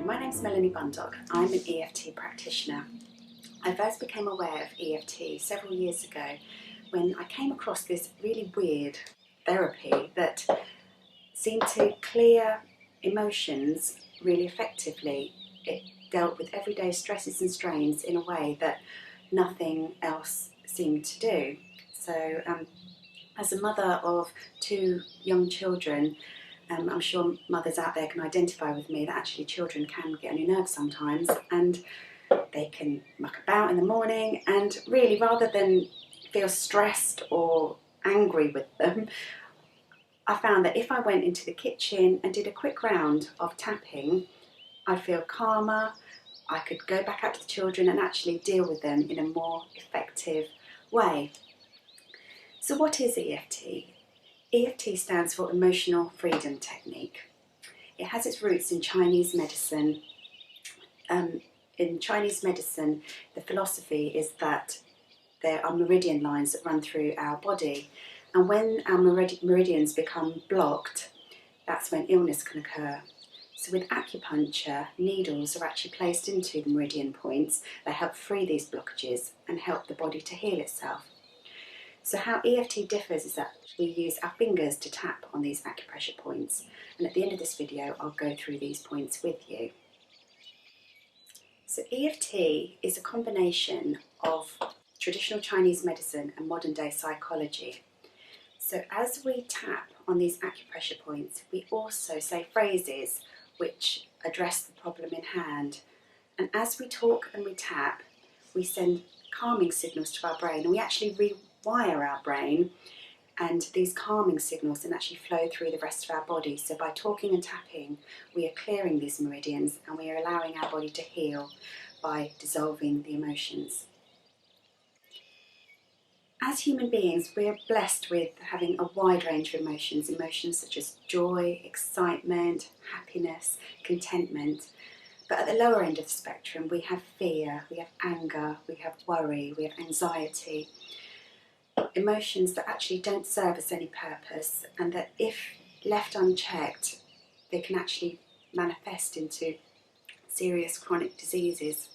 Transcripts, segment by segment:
my name's Melanie Bundock. I'm an EFT practitioner. I first became aware of EFT several years ago when I came across this really weird therapy that seemed to clear emotions really effectively. It dealt with everyday stresses and strains in a way that nothing else seemed to do. So as a mother of two young children, I'm sure mothers out there can identify with me that actually children can get on your nerves sometimes, and they can muck about in the morning, and really rather than feel stressed or angry with them, I found that if I went into the kitchen and did a quick round of tapping, I'd feel calmer. I could go back out to the children and actually deal with them in a more effective way. So what is EFT? EFT stands for Emotional Freedom Technique. It has its roots in Chinese medicine. In Chinese medicine, the philosophy is that there are meridian lines that run through our body, and when our meridians become blocked, that's when illness can occur. So with acupuncture, needles are actually placed into the meridian points that help free these blockages and help the body to heal itself. So how EFT differs is that we use our fingers to tap on these acupressure points, and at the end of this video I'll go through these points with you. So EFT is a combination of traditional Chinese medicine and modern day psychology. So as we tap on these acupressure points, we also say phrases which address the problem in hand. And as we talk and we tap, we send calming signals to our brain, and we actually rewire our brain, and these calming signals then actually flow through the rest of our body. So by talking and tapping, we are clearing these meridians and we are allowing our body to heal by dissolving the emotions. As human beings, we're blessed with having a wide range of emotions such as joy, excitement, happiness, contentment. But at the lower end of the spectrum, we have fear, we have anger, we have worry, we have anxiety. Emotions that actually don't serve us any purpose, and that if left unchecked, they can actually manifest into serious chronic diseases.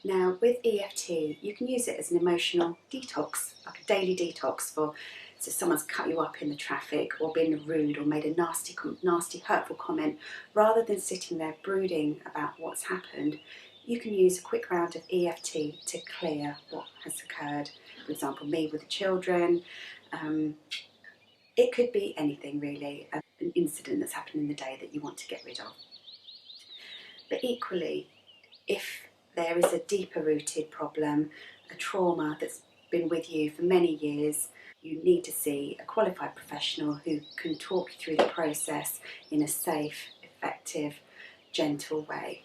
Now with EFT, you can use it as an emotional detox, like a daily detox so someone's cut you up in the traffic or been rude or made a nasty, hurtful comment. Rather than sitting there brooding about what's happened, you can use a quick round of EFT to clear what has occurred. For example, me with the children. It could be anything really, an incident that's happened in the day that you want to get rid of. But equally, if there is a deeper rooted problem, a trauma that's been with you for many years, you need to see a qualified professional who can talk you through the process in a safe, effective, gentle way.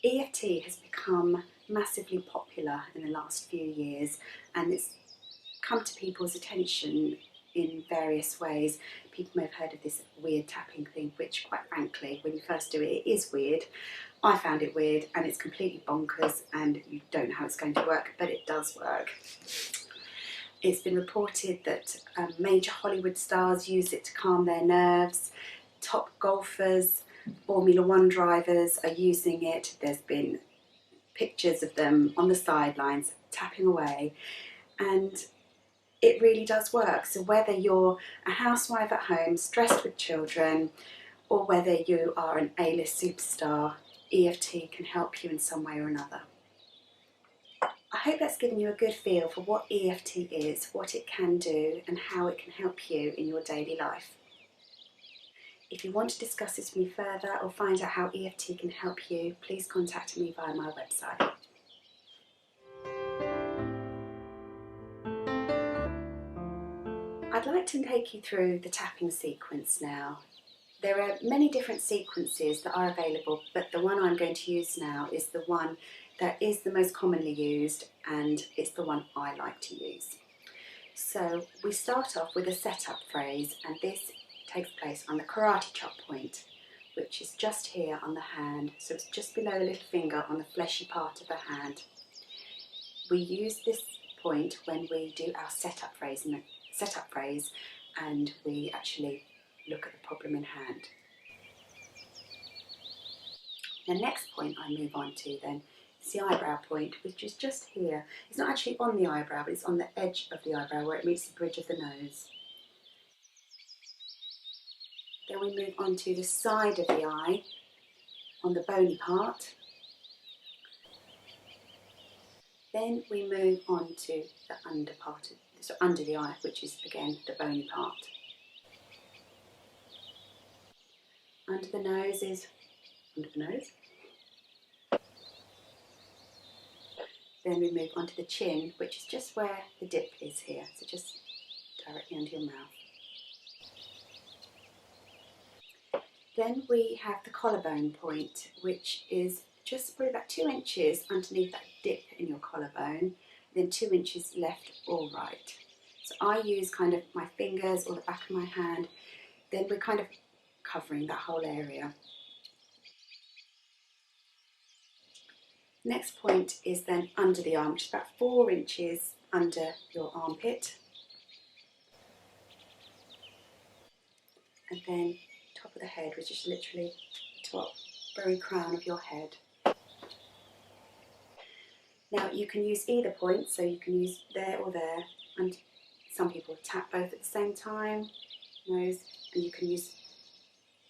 EFT has become massively popular in the last few years, and it's come to people's attention in various ways. People may have heard of this weird tapping thing, which quite frankly, when you first do it, it is weird. I found it weird and it's completely bonkers, and you don't know how it's going to work, but it does work. It's been reported that major Hollywood stars use it to calm their nerves. Top golfers, Formula One drivers are using it. There's been pictures of them on the sidelines tapping away, and it really does work. So whether you're a housewife at home, stressed with children, or whether you are an A-list superstar, EFT can help you in some way or another. I hope that's given you a good feel for what EFT is, what it can do, and how it can help you in your daily life. If you want to discuss this with me further or find out how EFT can help you, please contact me via my website. I'd like to take you through the tapping sequence now. There are many different sequences that are available, but the one I'm going to use now is the one that is the most commonly used, and it's the one I like to use. So we start off with a setup phrase, and this takes place on the karate chop point, which is just here on the hand, so it's just below the little finger on the fleshy part of the hand. We use this point when we do our setup phrase, and we actually look at the problem in hand. The next point I move on to then is the eyebrow point, which is just here. It's not actually on the eyebrow, but it's on the edge of the eyebrow where it meets the bridge of the nose. Then we move on to the side of the eye, on the bony part. Then we move on to the under part, so under the eye, which is again the bony part. Under the nose is under the nose. Then we move on to the chin, which is just where the dip is here, so just directly under your mouth. Then we have the collarbone point, which is just probably about 2 inches underneath that dip in your collarbone, then 2 inches left or right. So I use kind of my fingers or the back of my hand, then we're kind of covering that whole area. Next point is then under the arm, which is about 4 inches under your armpit. And then top of the head, which is literally the top, very crown of your head. Now you can use either point, so you can use there or there, and some people tap both at the same time, nose, and you can use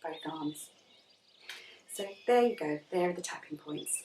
both arms. So there you go, there are the tapping points.